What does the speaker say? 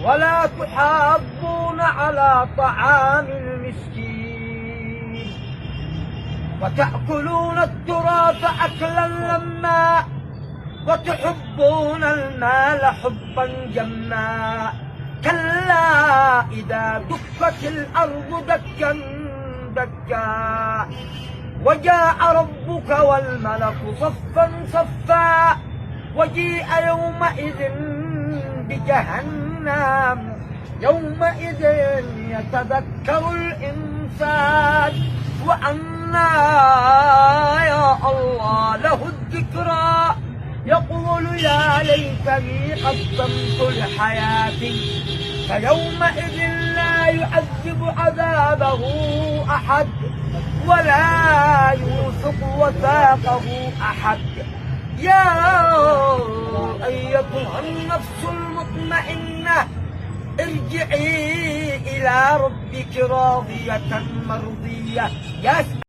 ولا تحاضون على طعام المسكين وتأكلون التراث أكلا لما وتحبون المال حبا جما كلا إذا دكت الأرض دكا دكا وجاء ربك والملك صفا صفا وجيء يومئذ بجهنم يومئذ يتذكر الإنسان وأنى يا الله له الذكرى يقول يا ليتني قدمت لحياتي فيومئذ لا يعذب عذابه أحد ولا يوثق وثاقه أحد. يا أيتها النفس المطمئنة ارجعي إلى ربك راضية مرضية.